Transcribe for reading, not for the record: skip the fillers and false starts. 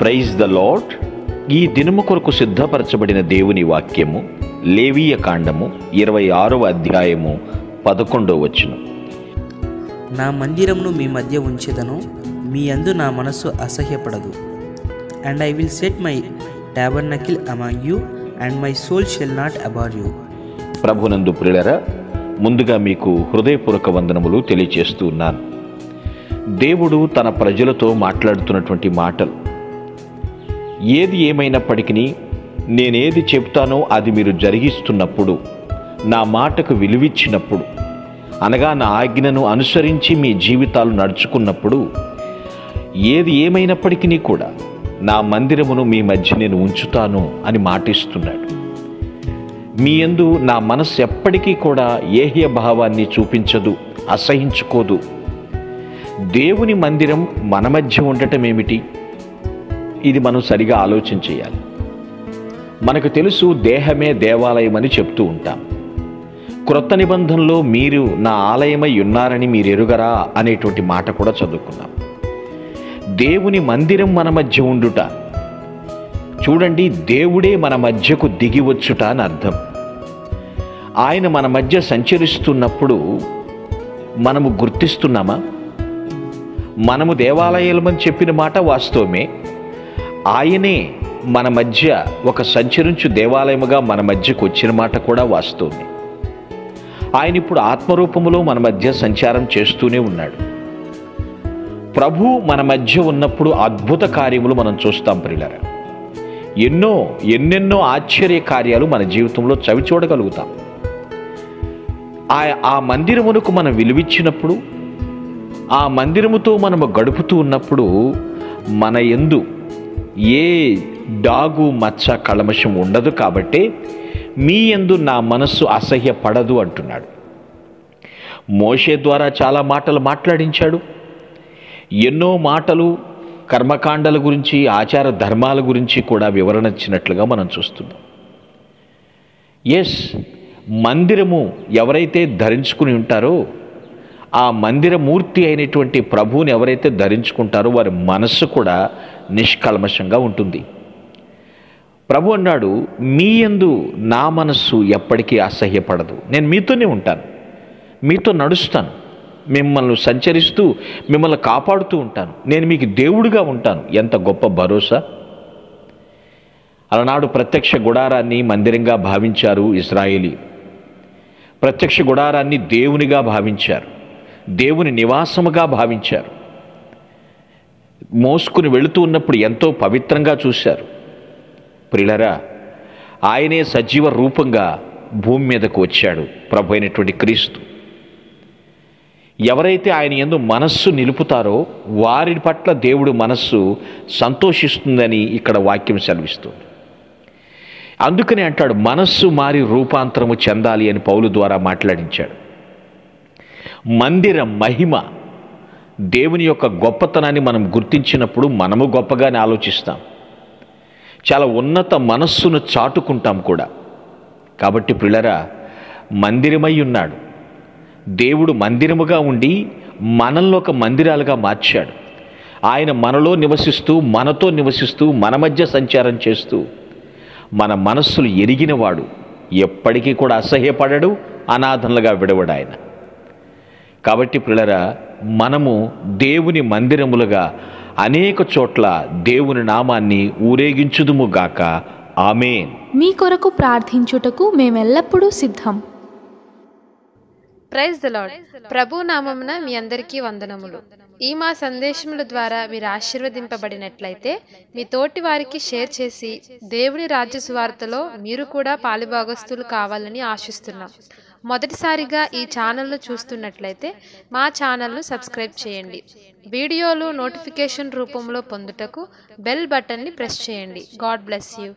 Praise the lord. ఈ దినము కొరకు సిద్ధపరచబడిన దేవుని వాక్యము లేవీయ కాండము 26వ అధ్యాయము 11వ వచనం. నా మందిరమును మీ మధ్య ఉంచెదను, మీ యందు నా మనస్సు అసహ్యపడదు. And I will set my tabernacle among you, and my soul shall not abhor you. ప్రభునందు ప్రియులారా, ముందుగా మీకు హృదయపూర్వక వందనములు తెలియజేస్తూ ఉన్నాను. దేవుడు తన ప్రజలతో మాట్లాడుతున్నటువంటి మాటలు, ఏది ఏమైనప్పటికీ నేనేది చెప్తానో అది మీరు జరిగిస్తున్నప్పుడు, నా మాటకు విలువిచ్చినప్పుడు, అనగా నా ఆజ్ఞను అనుసరించి మీ జీవితాలు నడుచుకున్నప్పుడు, ఏది ఏమైనప్పటికీ కూడా నా మందిరమును మీ మధ్య నేను ఉంచుతాను అని మాటిస్తున్నాడు. మీ యందు నా మనస్సు ఎప్పటికీ కూడా ఏహ్య భావాన్ని చూపించదు, అసహించుకోదు. దేవుని మందిరం మన మధ్య ఉండటం ఏమిటి? ఇది మనం సరిగా ఆలోచన చేయాలి. మనకు తెలుసు, దేహమే దేవాలయం అని చెప్తూ ఉంటాం. క్రొత్త నిబంధనలో మీరు నా ఆలయమై ఉన్నారని మీరు ఎరుగరా అనేటువంటి మాట కూడా చదువుకున్నాం. దేవుని మందిరం మన మధ్య ఉండుట, చూడండి, దేవుడే మన మధ్యకు దిగి వచ్చుట అని అర్థం. ఆయన మన మధ్య సంచరిస్తున్నప్పుడు మనము గుర్తిస్తున్నామా? మనము దేవాలయాలమని చెప్పిన మాట వాస్తవమే. ఆయనే మన మధ్య ఒక సంచరించు దేవాలయముగా మన మధ్యకు వచ్చిన మాట కూడా వాస్తవమే. ఆయన ఇప్పుడు ఆత్మరూపములో మన మధ్య సంచారం చేస్తూనే ఉన్నాడు. ప్రభు మన మధ్య ఉన్నప్పుడు అద్భుత కార్యములు మనం చూస్తాం ప్రియులారా. ఎన్నెన్నో ఆశ్చర్య కార్యాలు మన జీవితంలో చవి చూడగలుగుతాం. ఆ మందిరమునకు మనం విలువిచ్చినప్పుడు, ఆ మందిరముతో మనము గడుపుతూ ఉన్నప్పుడు, మన యందు ఏ డాగు మచ్చ కల్మషం ఉండదు. కాబట్టి మీ యందు నా మనస్సు అసహ్యపడదు అంటున్నాడు. మోషే ద్వారా చాలా మాటలు మాట్లాడించాడు. ఎన్నో మాటలు కర్మకాండల గురించి, ఆచార ధర్మాల గురించి కూడా వివరణ ఇచ్చినట్లుగా మనం చూస్తున్నాం. మందిరము ఎవరైతే ధరించుకుని ఉంటారో, ఆ మందిరమూర్తి అయినటువంటి ప్రభువుని ఎవరైతే ధరించుకుంటారో వారి మనస్సు కూడా నిష్కల్మషంగా ఉంటుంది. ప్రభు అన్నాడు, మీ యందు నా మనస్సు ఎప్పటికీ అసహ్యపడదు. నేను మీతోనే ఉంటాను, మీతో నడుస్తాను, మిమ్మల్ని సంచరిస్తూ మిమ్మల్ని కాపాడుతూ ఉంటాను, నేను మీకు దేవుడిగా ఉంటాను. ఎంత గొప్ప భరోసా! అలనాడు ప్రత్యక్ష గుడారాన్ని మందిరంగా భావించారు ఇశ్రాయేలీ. ప్రత్యక్ష గుడారాన్ని దేవునిగా భావించారు, దేవుని నివాసముగా భావించారు. మోసుకుని వెళుతూ ఉన్నప్పుడు ఎంతో పవిత్రంగా చూశారు. ప్రియులారా, ఆయనే సజీవ రూపంగా భూమి మీదకు వచ్చాడు, ప్రభు అయినటువంటి క్రీస్తు. ఎవరైతే ఆయన యందు మనస్సు నిలుపుతారో వారి పట్ల దేవుడు మనస్సు సంతోషిస్తుందని ఇక్కడ వాక్యం సెలవిస్తుంది. అందుకనే అంటాడు, మనస్సు మారి రూపాంతరము చెందాలి అని పౌలు ద్వారా మాట్లాడించాడు. మందిర మహిమ, దేవుని యొక్క గొప్పతనాన్ని మనం గుర్తించినప్పుడు మనము గొప్పగానే ఆలోచిస్తాం, చాలా ఉన్నత మనస్సును చాటుకుంటాం కూడా. కాబట్టి ప్రియులారా, మందిరమై ఉన్నాడు దేవుడు. మందిరముగా ఉండి మనల్ని ఒక మందిరాలుగా మార్చాడు. ఆయన మనలో నివసిస్తూ, మనతో నివసిస్తూ, మన మధ్య సంచారం చేస్తూ, మన మనస్సులు ఎరిగినవాడు, ఎప్పటికీ కూడా అసహ్యపడడు, అనాథనులుగా విడవడు ఆయన. కాబట్టి ప్రియులారా, మనము దేవుని మందిరములుగా అనేక చోట్ల దేవుని నామాన్ని ఊరేగించుదుముగాక. ఆమేన్. మీ కొరకు ప్రార్థించుటకు మేమెల్లప్పుడూ సిద్ధం. Praise the lord. ప్రభు నామమున మీ అందరికీ వందనములు. ఈ మా సందేశముల ద్వారా మీరు ఆశీర్వదింపబడినట్లయితే మీ తోటి వారికి షేర్ చేసి దేవుని రాజ్య సువార్తలో మీరు కూడా పాలుభాగస్తులు కావాలని ఆశిస్తున్నాం. మొదటిసారిగా ఈ ఛానల్ను చూస్తున్నట్లయితే మా ఛానల్ను సబ్స్క్రైబ్ చేయండి. వీడియోలు నోటిఫికేషన్ రూపంలో పొందుటకు బెల్ బటన్ని ప్రెస్ చేయండి. God bless you.